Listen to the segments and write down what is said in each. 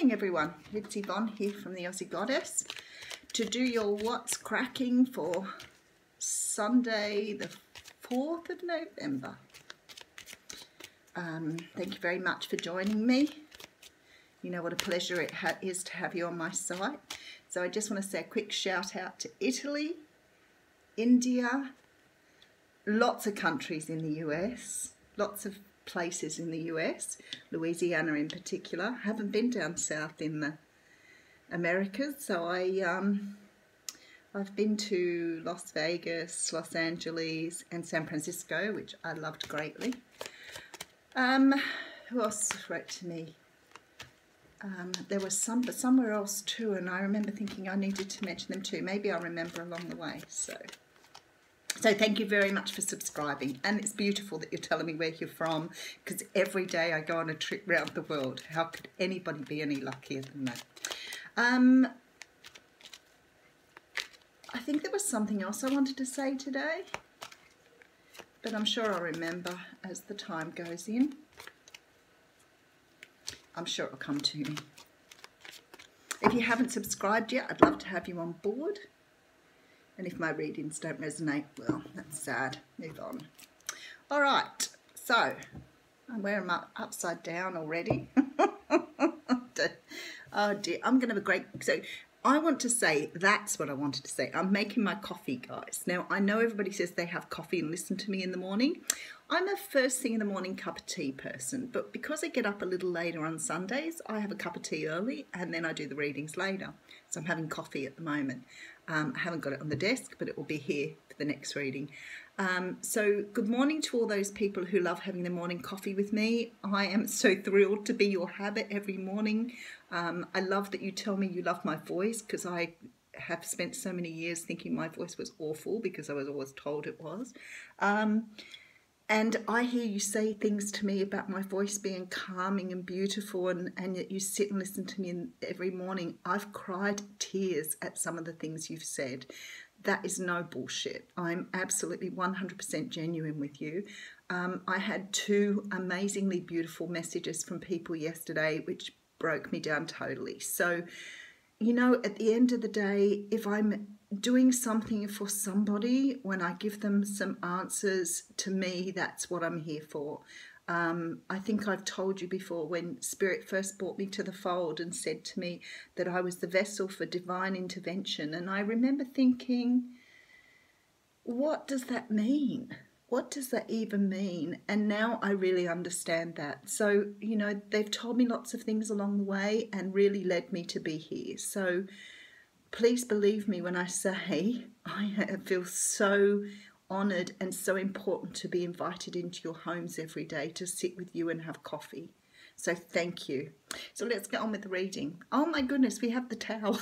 morning everyone, it's Yvonne here from the Aussie Goddess to do your What's Cracking for Sunday the 4th of November. Thank you very much for joining me. You know what a pleasure it is to have you on my site. So I just want to say a quick shout out to Italy, India, lots of countries in the US, lots of places in the US, Louisiana in particular. Haven't been down south in the Americas, so I've been to Las Vegas, Los Angeles and San Francisco, which I loved greatly. Who else wrote to me? There was somewhere else too, and I remember thinking I needed to mention them too. Maybe I'll remember along the way. So thank you very much for subscribing, and it's beautiful that you're telling me where you're from, because every day I go on a trip around the world. How could anybody be any luckier than that? I think there was something else I wanted to say today, but I'm sure I'll remember as the time goes in. I'm sure it'll come to me. If you haven't subscribed yet, I'd love to have you on board. And if my readings don't resonate, well, that's sad. Move on. All right. So, I'm wearing my upside down already. Oh dear. I'm going to have a great... So, I want to say, that's what I wanted to say. I'm making my coffee, guys. Now, I know everybody says they have coffee and listen to me in the morning. I'm a first thing in the morning cup of tea person, but because I get up a little later on Sundays, I have a cup of tea early and then I do the readings later. So I'm having coffee at the moment. I haven't got it on the desk, but it will be here for the next reading. So good morning to all those people who love having the morning coffee with me. I am so thrilled to be your habit every morning. I love that you tell me you love my voice, because I have spent so many years thinking my voice was awful because I was always told it was. And I hear you say things to me about my voice being calming and beautiful, and yet you sit and listen to me every morning. I've cried tears at some of the things you've said. That is no bullshit. I'm absolutely 100% genuine with you. I had 2 amazingly beautiful messages from people yesterday which broke me down totally. So, you know, at the end of the day, if I'm doing something for somebody, when I give them some answers, to me, that's what I'm here for. I think I've told you before, when Spirit first brought me to the fold and said to me that I was the vessel for divine intervention, and I remember thinking, what does that mean? What does that even mean? And now I really understand that. So, you know, they've told me lots of things along the way and really led me to be here. So please believe me when I say I feel so honoured and so important to be invited into your homes every day to sit with you and have coffee. So thank you. So let's get on with the reading. Oh my goodness, we have the tower.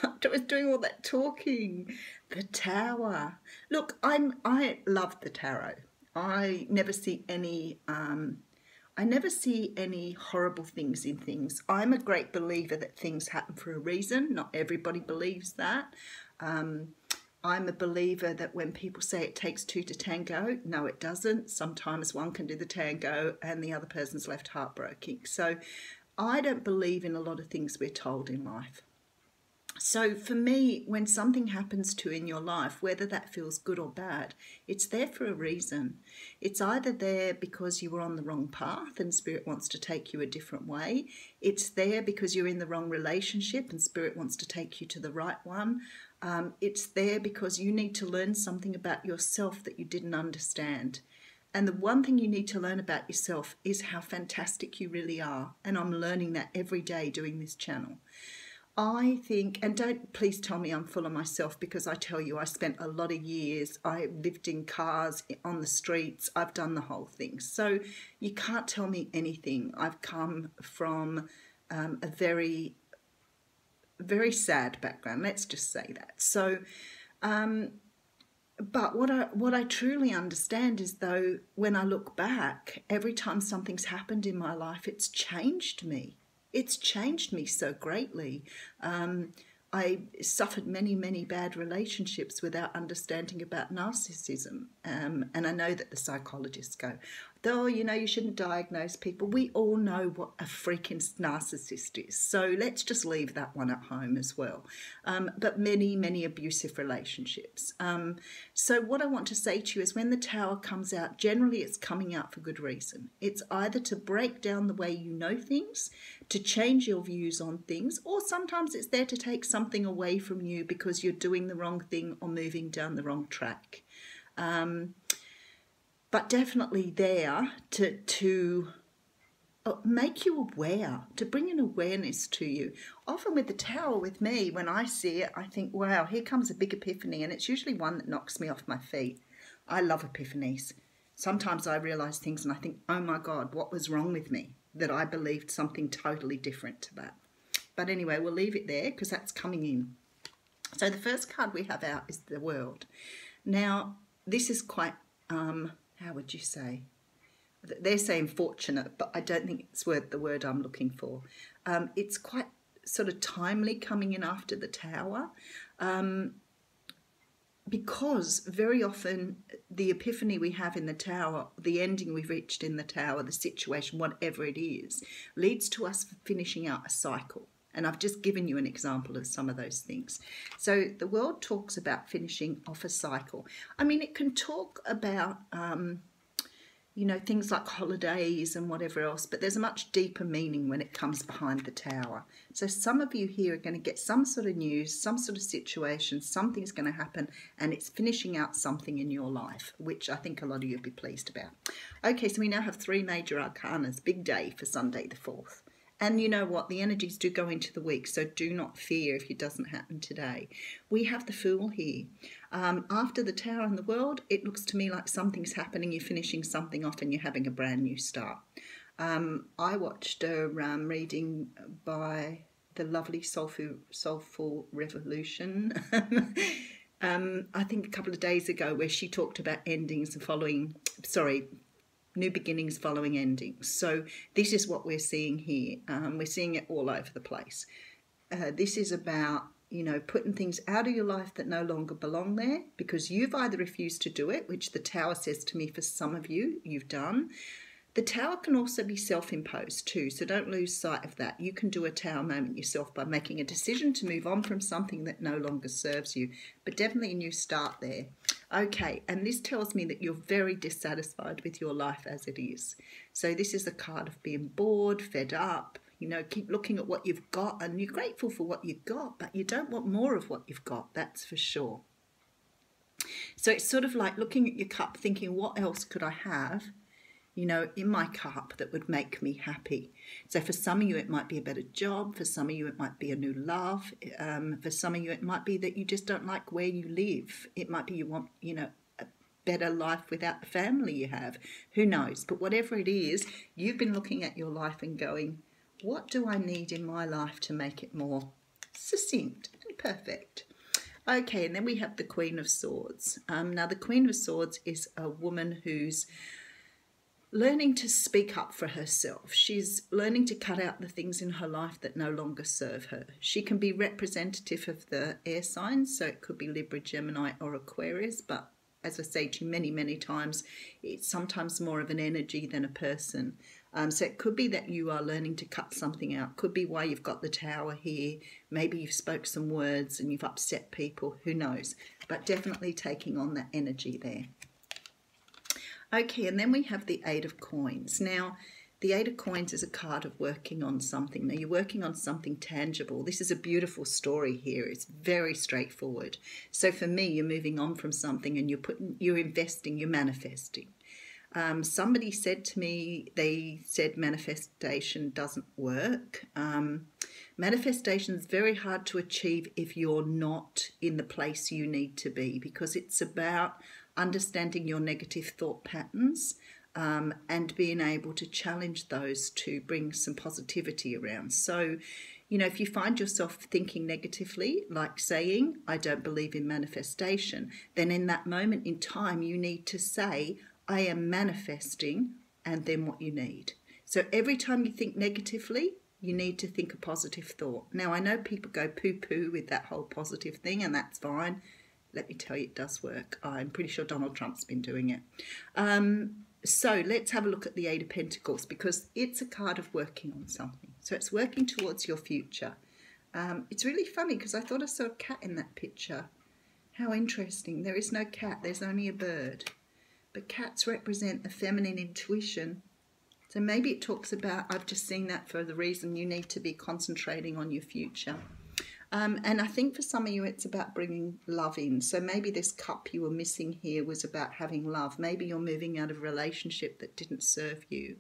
I was doing all that talking. The tower. Look, I love the tarot. I never see any horrible things in things. I'm a great believer that things happen for a reason. Not everybody believes that. I'm a believer that when people say it takes 2 to tango, no, it doesn't. Sometimes one can do the tango and the other person's left heartbroken. So I don't believe in a lot of things we're told in life. So for me, when something happens to in your life, whether that feels good or bad, it's there for a reason. It's either there because you were on the wrong path and Spirit wants to take you a different way. It's there because you're in the wrong relationship and Spirit wants to take you to the right one. It's there because you need to learn something about yourself that you didn't understand. And the one thing you need to learn about yourself is how fantastic you really are. And I'm learning that every day doing this channel. I think, and don't please tell me I'm full of myself, because I tell you I spent a lot of years, I lived in cars, on the streets, I've done the whole thing. So you can't tell me anything. I've come from a very, very sad background, let's just say that. So, but what I truly understand is, though, when I look back, every time something's happened in my life, it's changed me. It's changed me so greatly. I suffered many, many bad relationships without understanding about narcissism. And I know that the psychologists go, though, you know, you shouldn't diagnose people. We all know what a freaking narcissist is. So let's just leave that one at home as well. But many, many abusive relationships. So what I want to say to you is when the Tower comes out, generally it's coming out for good reason. It's either to break down the way you know things, to change your views on things, or sometimes it's there to take something away from you because you're doing the wrong thing or moving down the wrong track. But definitely there to make you aware, to bring an awareness to you. Often with the Tower, with me, when I see it, I think, wow, here comes a big epiphany, and it's usually one that knocks me off my feet. I love epiphanies. Sometimes I realise things and I think, oh my God, what was wrong with me that I believed something totally different to that. But anyway, we'll leave it there because that's coming in. So the first card we have out is the World. Now, this is quite... how would you say? They're saying fortunate, but I don't think it's the word I'm looking for. It's quite sort of timely coming in after the Tower, because very often the epiphany we have in the Tower, the ending we've reached in the Tower, the situation, whatever it is, leads to us finishing out a cycle. And I've just given you an example of some of those things. So the World talks about finishing off a cycle. I mean, it can talk about, you know, things like holidays and whatever else, but there's a much deeper meaning when it comes behind the Tower. So some of you here are going to get some sort of news, some sort of situation, something's going to happen, and it's finishing out something in your life, which I think a lot of you will be pleased about. Okay, so we now have 3 major arcanas. Big day for Sunday the 4th. And you know what? The energies do go into the week, so do not fear if it doesn't happen today. We have the Fool here. After the Tower and the World, it looks to me like something's happening. You're finishing something off and you're having a brand new start. I watched a reading by the lovely Soulful Revolution, I think a couple of days ago, where she talked about endings and new beginnings following endings. So this is what we're seeing here. We're seeing it all over the place. This is about, you know, putting things out of your life that no longer belong there because you've either refused to do it, which the Tower says to me for some of you, you've done. The Tower can also be self-imposed too, so don't lose sight of that. You can do a Tower moment yourself by making a decision to move on from something that no longer serves you, but definitely a new start there. Okay, and this tells me that you're very dissatisfied with your life as it is. So this is a card of being bored, fed up, you know, keep looking at what you've got, and you're grateful for what you've got, but you don't want more of what you've got, that's for sure. So it's sort of like looking at your cup thinking, what else could I have, you know, in my cup that would make me happy? So for some of you, it might be a better job. For some of you, it might be a new love. For some of you, it might be that you just don't like where you live. It might be you want, you know, a better life without the family you have. Who knows? But whatever it is, you've been looking at your life and going, what do I need in my life to make it more succinct and perfect? Okay, and then we have the Queen of Swords. Now, the Queen of Swords is a woman who's learning to speak up for herself. She's learning to cut out the things in her life that no longer serve her. She can be representative of the air signs, so it could be Libra, Gemini or Aquarius, but as I say to you many, many times, it's sometimes more of an energy than a person. So it could be that you are learning to cut something out. Could be why you've got the Tower here. Maybe you've spoke some words and you've upset people. Who knows? But definitely taking on that energy there. Okay, and then we have the 8 of Coins. Now, the 8 of Coins is a card of working on something. Now, you're working on something tangible. This is a beautiful story here. It's very straightforward. So for me, you're moving on from something and you're investing, you're manifesting. Somebody said to me, they said manifestation doesn't work. Manifestation is very hard to achieve if you're not in the place you need to be, because it's about understanding your negative thought patterns and being able to challenge those to bring some positivity around. So, you know, if you find yourself thinking negatively, like saying, I don't believe in manifestation, then in that moment in time, you need to say, I am manifesting, and then what you need. So every time you think negatively, you need to think a positive thought. Now, I know people go poo-poo with that whole positive thing, and that's fine. Let me tell you, it does work. I'm pretty sure Donald Trump's been doing it. So let's have a look at the Eight of Pentacles, because it's a card of working on something. So it's working towards your future. It's really funny because I thought I saw a cat in that picture. How interesting. There is no cat, there's only a bird. But cats represent the feminine intuition. So maybe it talks about, I've just seen that for the reason you need to be concentrating on your future. And I think for some of you it's about bringing love in. So maybe this cup you were missing here was about having love. Maybe you're moving out of a relationship that didn't serve you.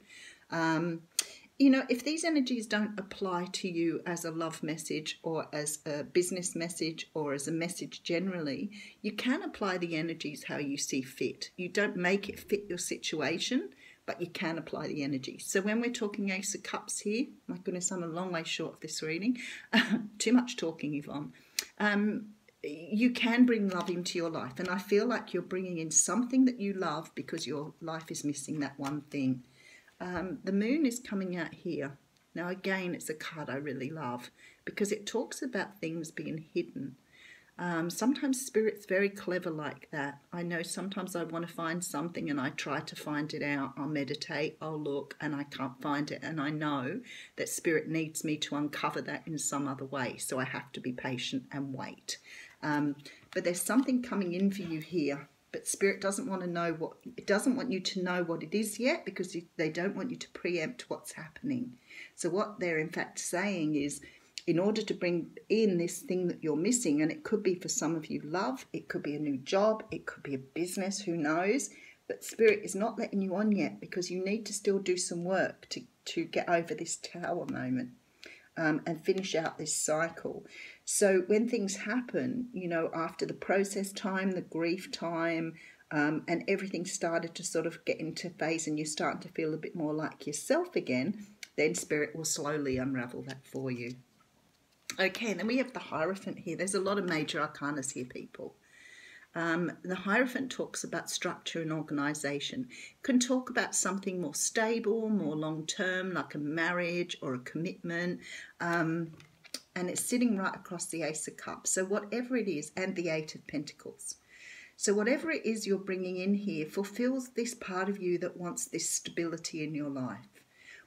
You know, if these energies don't apply to you as a love message or as a business message or as a message generally, you can apply the energies how you see fit. You don't make it fit your situation, but you can apply the energy. So when we're talking Ace of Cups here, my goodness, I'm a long way short of this reading. Too much talking, Yvonne. You can bring love into your life. And I feel like you're bringing in something that you love because your life is missing that one thing. The moon is coming out here. Now, again, it's a card I really love because it talks about things being hidden. Sometimes Spirit's very clever like that. I know sometimes I want to find something and I try to find it out. I'll meditate, I'll look, and I can't find it. And I know that Spirit needs me to uncover that in some other way. So I have to be patient and wait. But there's something coming in for you here. But Spirit doesn't want to know what, it doesn't want you to know what it is yet, because they don't want you to preempt what's happening. So what they're in fact saying is, in order to bring in this thing that you're missing, and it could be for some of you love, it could be a new job, it could be a business, who knows, but Spirit is not letting you on yet because you need to still do some work to get over this Tower moment. And finish out this cycle. So when things happen, you know, after the process time, the grief time, and everything started to sort of get into phase and you're starting to feel a bit more like yourself again, then Spirit will slowly unravel that for you. Okay, and then we have the Hierophant here. There's a lot of major arcanas here, people. The Hierophant talks about structure and organisation. Can talk about something more stable, more long-term, like a marriage or a commitment. And it's sitting right across the Ace of Cups. So whatever it is, and the Eight of Pentacles. So whatever it is you're bringing in here fulfills this part of you that wants this stability in your life.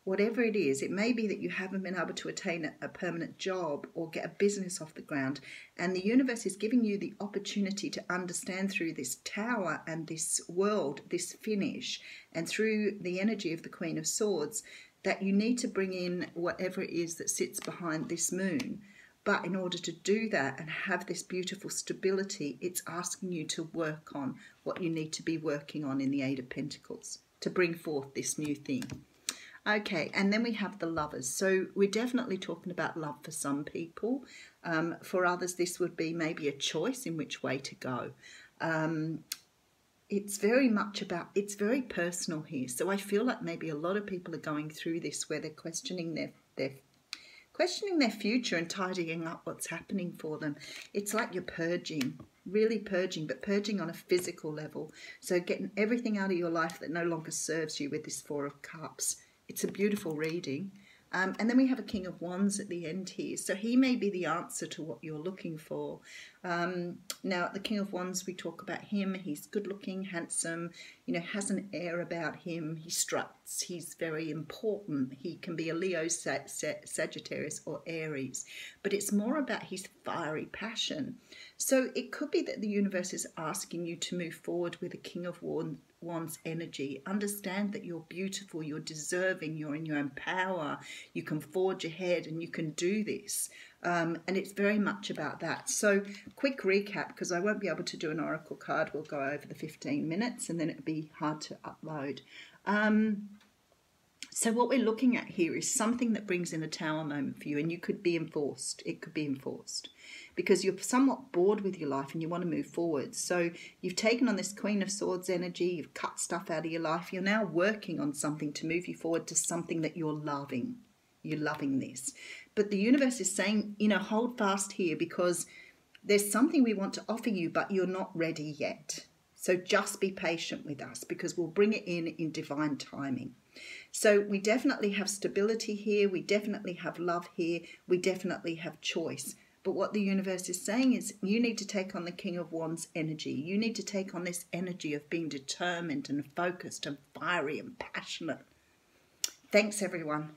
Whatever it is, it may be that you haven't been able to attain a permanent job or get a business off the ground, and the universe is giving you the opportunity to understand through this Tower and this world, this finish, and through the energy of the Queen of Swords, that you need to bring in whatever it is that sits behind this moon. But in order to do that and have this beautiful stability, it's asking you to work on what you need to be working on in the Eight of Pentacles to bring forth this new thing. Okay, and then we have the Lovers. So we're definitely talking about love for some people. For others, this would be maybe a choice in which way to go. It's very much about, it's very personal here. So I feel like maybe a lot of people are going through this where they're questioning their future and tidying up what's happening for them. It's like you're purging, really purging, but purging on a physical level. So getting everything out of your life that no longer serves you with this Four of Cups. It's a beautiful reading. And then we have a King of Wands at the end here. So he may be the answer to what you're looking for. Now, the King of Wands, we talk about him. He's good looking, handsome, you know, has an air about him. He struts. He's very important. He can be a Leo, Sagittarius or Aries. But it's more about his fiery passion. So it could be that the universe is asking you to move forward with a King of Wands energy. Understand that you're beautiful, you're deserving, you're in your own power, you can forge ahead and you can do this. And it's very much about that. So quick recap, because I won't be able to do an oracle card. We'll go over the 15 minutes and then it'll be hard to upload. So what we're looking at here is something that brings in a Tower moment for you, and you could be enforced. It could be enforced because you're somewhat bored with your life and you want to move forward. So you've taken on this Queen of Swords energy, you've cut stuff out of your life. You're now working on something to move you forward to something that you're loving. You're loving this. But the universe is saying, you know, hold fast here because there's something we want to offer you, but you're not ready yet. So just be patient with us because we'll bring it in divine timing. So we definitely have stability here. We definitely have love here. We definitely have choice. But what the universe is saying is you need to take on the King of Wands energy. You need to take on this energy of being determined and focused and fiery and passionate. Thanks, everyone.